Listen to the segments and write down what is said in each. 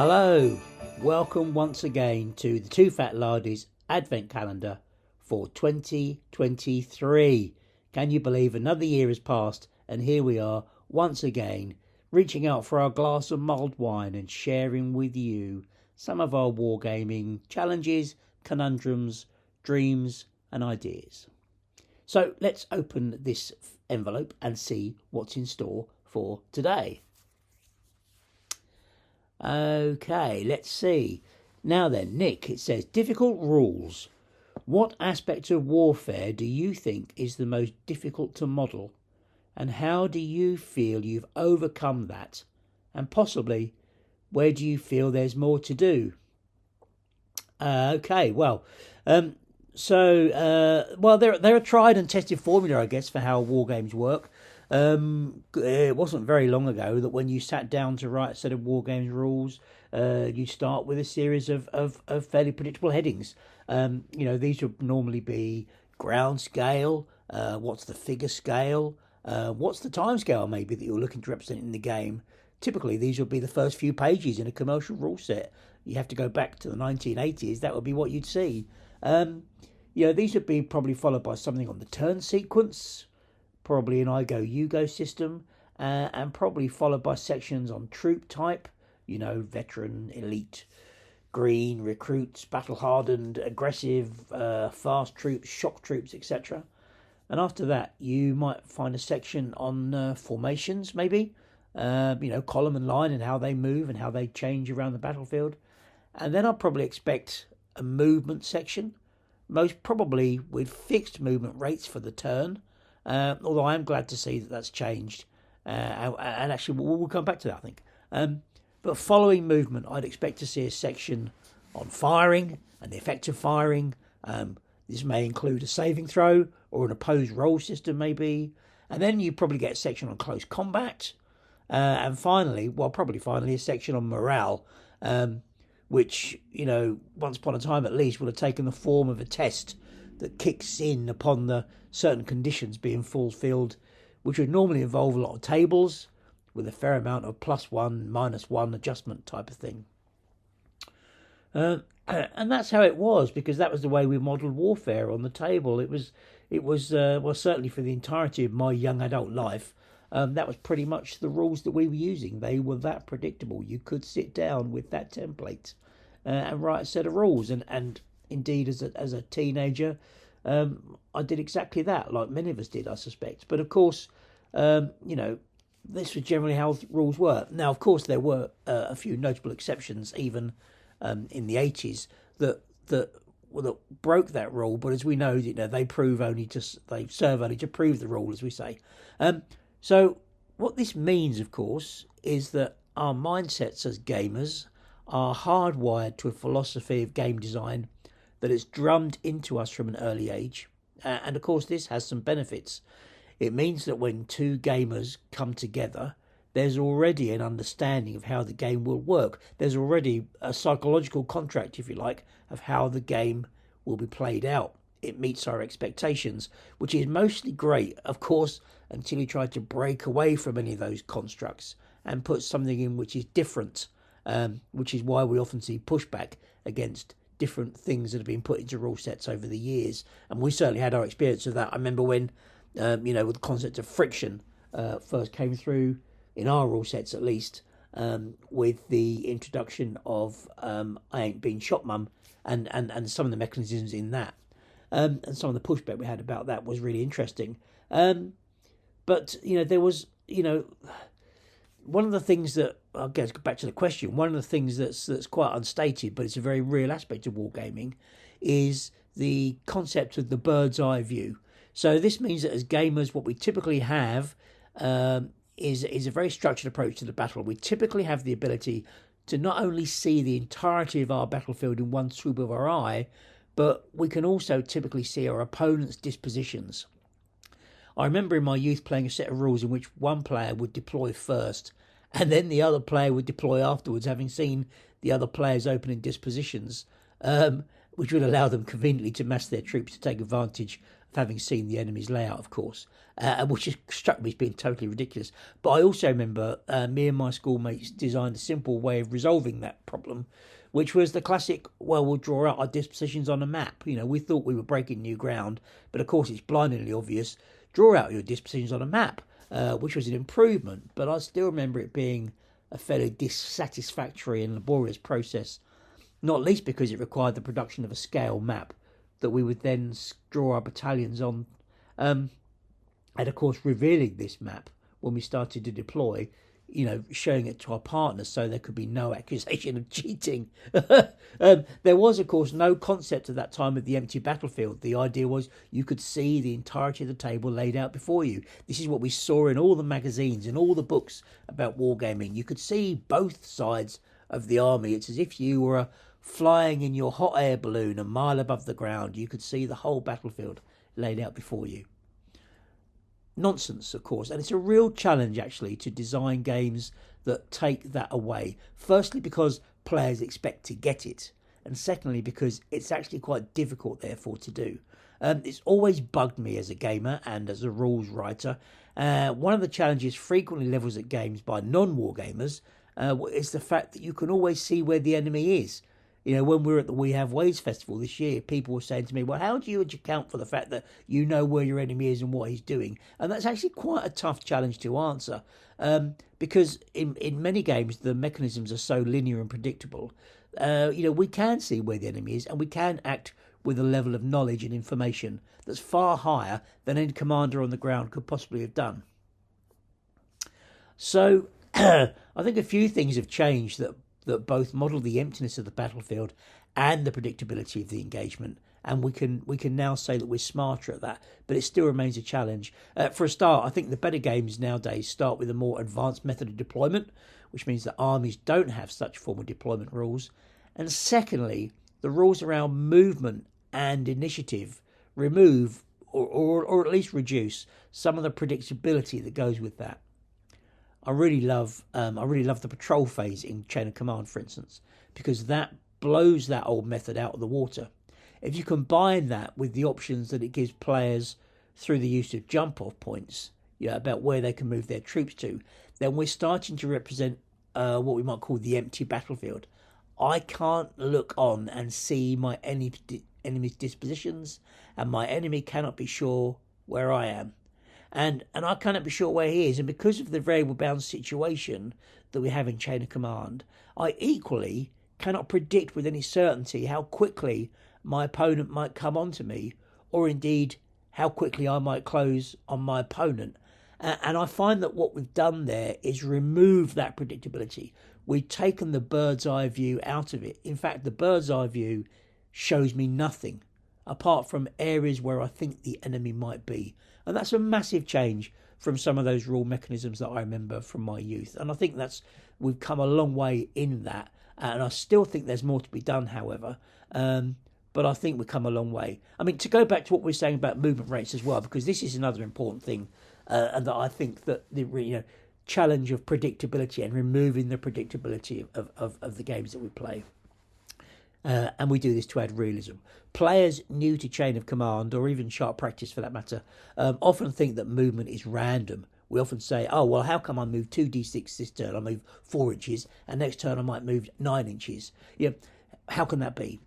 Hello, welcome once again to the TooFatLardies Advent Calendar for 2023. Can you believe another year has passed and here we are once again reaching out for our glass of mulled wine and sharing with you some of our wargaming challenges, conundrums, dreams and ideas. So let's open this envelope and see what's in store for today. Okay, let's see. Now then, Nick, it says, difficult rules. What aspect of warfare do you think is the most difficult to model? And how do you feel you've overcome that? And possibly, where do you feel there's more to do? Okay, well, they're a tried and tested formula, I guess, for how war games work. It wasn't very long ago that when you sat down to write a set of war games rules, you start with a series of fairly predictable headings. These would normally be ground scale, what's the figure scale, what's the time scale maybe that you're looking to represent in the game. Typically, these would be the first few pages in a commercial rule set. You have to go back to the 1980s, that would be what you'd see. These would be probably followed by something on the turn sequence, probably an I go, you go system, and probably followed by sections on troop type, veteran, elite, green, recruits, battle-hardened, aggressive, fast troops, shock troops, etc. And after that, you might find a section on formations, maybe, column and line and how they move and how they change around the battlefield. And then I'll probably expect a movement section, most probably with fixed movement rates for the turn, although I am glad to see that that's changed. And actually, we'll come back to that, I think. But following movement, I'd expect to see a section on firing and the effect of firing. This may include a saving throw or an opposed roll system, maybe. And then you probably get a section on close combat. And finally, a section on morale, which, once upon a time at least, would have taken the form of a test that kicks in upon the certain conditions being fulfilled, which would normally involve a lot of tables with a fair amount of +1, -1 adjustment type of thing. And that's how it was, because that was the way we modelled warfare on the table. It was certainly for the entirety of my young adult life, that was pretty much the rules that we were using. They were that predictable. You could sit down with that template and write a set of rules. And indeed, as a teenager, I did exactly that, like many of us did, I suspect. But of course, this was generally how rules were. Now, of course, there were a few notable exceptions, even in the 80s, that broke that rule. But as we know, they serve only to prove the rule, as we say. So what this means, of course, is that our mindsets as gamers are hardwired to a philosophy of game design that is drummed into us from an early age. And of course, this has some benefits. It means that when two gamers come together, there's already an understanding of how the game will work. There's already a psychological contract, if you like, of how the game will be played out. It meets our expectations, which is mostly great, of course, until you try to break away from any of those constructs and put something in which is different, which is why we often see pushback against different things that have been put into rule sets over the years. And we certainly had our experience of that. I remember when, with the concept of friction first came through, in our rule sets at least, with the introduction of I Ain't Been Shot Mum and some of the mechanisms in that. And some of the pushback we had about that was really interesting. But there was, one of the things that, I guess, go back to the question, one of the things that's quite unstated, but it's a very real aspect of wargaming, is the concept of the bird's eye view. So this means that as gamers, what we typically have is a very structured approach to the battle. We typically have the ability to not only see the entirety of our battlefield in one swoop of our eye, but we can also typically see our opponent's dispositions. I remember in my youth playing a set of rules in which one player would deploy first, and then the other player would deploy afterwards, having seen the other player's opening dispositions, which would allow them conveniently to mass their troops to take advantage of having seen the enemy's layout, of course, which has struck me as being totally ridiculous. But I also remember me and my schoolmates designed a simple way of resolving that problem, which was the classic, well, we'll draw out our dispositions on a map. We thought we were breaking new ground, but of course it's blindingly obvious. Draw out your dispositions on a map, which was an improvement, but I still remember it being a fairly dissatisfactory and laborious process, not least because it required the production of a scale map that we would then draw our battalions on, and of course revealing this map when we started to deploy, showing it to our partners so there could be no accusation of cheating. There was, of course, no concept at that time of the empty battlefield. The idea was you could see the entirety of the table laid out before you. This is what we saw in all the magazines, in all the books about wargaming. You could see both sides of the army. It's as if you were flying in your hot air balloon a mile above the ground. You could see the whole battlefield laid out before you. Nonsense, of course, and it's a real challenge actually to design games that take that away. Firstly, because players expect to get it, and secondly, because it's actually quite difficult, therefore, to do. It's always bugged me as a gamer and as a rules writer. One of the challenges frequently levels at games by non-war gamers is the fact that you can always see where the enemy is. When we were at the We Have Waves Festival this year, people were saying to me, well, how do you account for the fact that you know where your enemy is and what he's doing? And that's actually quite a tough challenge to answer, because in many games, the mechanisms are so linear and predictable. We can see where the enemy is, and we can act with a level of knowledge and information that's far higher than any commander on the ground could possibly have done. So I think a few things have changed that both model the emptiness of the battlefield and the predictability of the engagement, and we can now say that we're smarter at that, but it still remains a challenge. For a start, I think the better games nowadays start with a more advanced method of deployment, which means that armies don't have such formal deployment rules, and secondly, the rules around movement and initiative remove or at least reduce some of the predictability that goes with that. I really love the patrol phase in Chain of Command, for instance, because that blows that old method out of the water. If you combine that with the options that it gives players through the use of jump-off points, about where they can move their troops to, then we're starting to represent what we might call the empty battlefield. I can't look on and see my enemy's dispositions, and my enemy cannot be sure where I am. And I cannot be sure where he is. And because of the variable bound situation that we have in Chain of Command, I equally cannot predict with any certainty how quickly my opponent might come onto me, or indeed how quickly I might close on my opponent. And I find that what we've done there is remove that predictability. We've taken the bird's eye view out of it. In fact, the bird's eye view shows me nothing apart from areas where I think the enemy might be. And that's a massive change from some of those rule mechanisms that I remember from my youth. And I think we've come a long way in that. And I still think there's more to be done, however. But I think we've come a long way. I mean, to go back to what we were saying about movement rates as well, because this is another important thing, and that I think that the challenge of predictability and removing the predictability of the games that we play. And we do this to add realism. Players new to Chain of Command, or even sharp practice for that matter, often think that movement is random. We often say, oh, well, how come I move 2d6 this turn? I move 4 inches, and next turn I might move 9 inches. How can that be?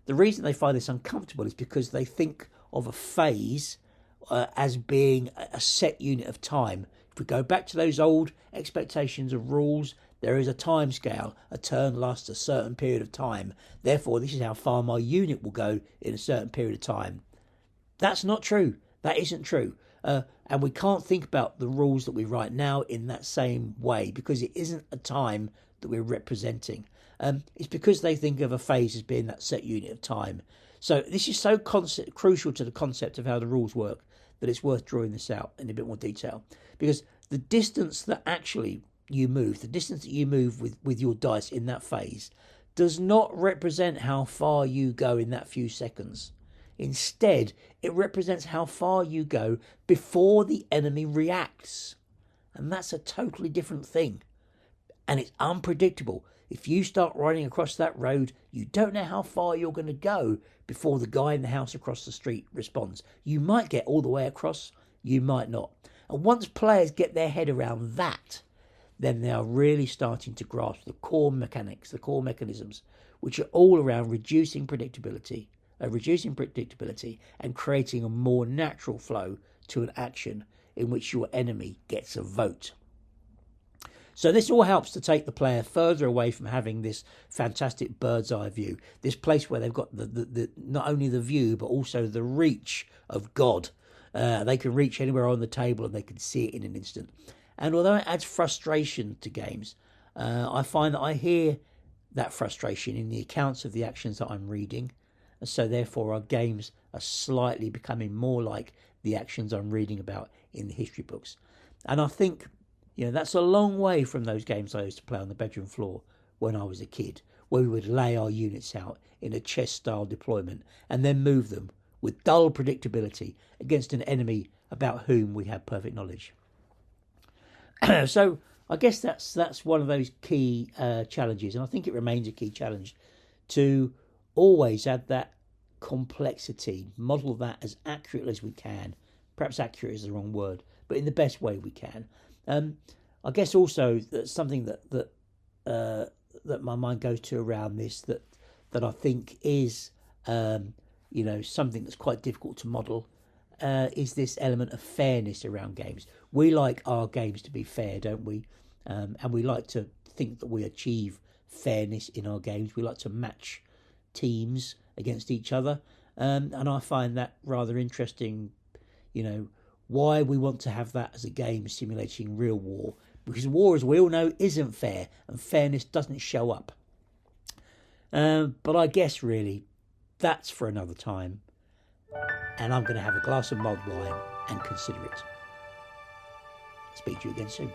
The reason they find this uncomfortable is because they think of a phase as being a set unit of time. If we go back to those old expectations of rules, there is a time scale. A turn lasts a certain period of time. Therefore, this is how far my unit will go in a certain period of time. That's not true. That isn't true. And we can't think about the rules that we write now in that same way, because it isn't a time that we're representing. It's because they think of a phase as being that set unit of time. So this is so crucial to the concept of how the rules work that it's worth drawing this out in a bit more detail. Because the distance that actually you move, the distance that you move with your dice in that phase, does not represent how far you go in that few seconds. Instead, it represents how far you go before the enemy reacts. And that's a totally different thing. and it's unpredictable. If you start riding across that road, you don't know how far you're going to go before the guy in the house across the street responds. You might get all the way across, you might not. And once players get their head around that, then they are really starting to grasp the core mechanics, the core mechanisms, which are all around reducing predictability and creating a more natural flow to an action in which your enemy gets a vote. So this all helps to take the player further away from having this fantastic bird's eye view, this place where they've got the not only the view but also the reach of God. They can reach anywhere on the table and they can see it in an instant. And although it adds frustration to games, I find that I hear that frustration in the accounts of the actions that I'm reading. So therefore our games are slightly becoming more like the actions I'm reading about in the history books. And I think, that's a long way from those games I used to play on the bedroom floor when I was a kid, where we would lay our units out in a chess-style deployment and then move them with dull predictability against an enemy about whom we had perfect knowledge. So I guess that's one of those key challenges, and I think it remains a key challenge to always add that complexity, model that as accurate as we can. Perhaps accurate is the wrong word, but in the best way we can. I guess also that's something that my mind goes to around this that I think is something that's quite difficult to model is this element of fairness around games. We like our games to be fair, don't we? And we like to think that we achieve fairness in our games. We like to match teams against each other, and I find that rather interesting. Why we want to have that as a game simulating real war, because war, as we all know, isn't fair, and fairness doesn't show up. But I guess really that's for another time, and I'm going to have a glass of mulled wine and consider it. Speak to you again soon.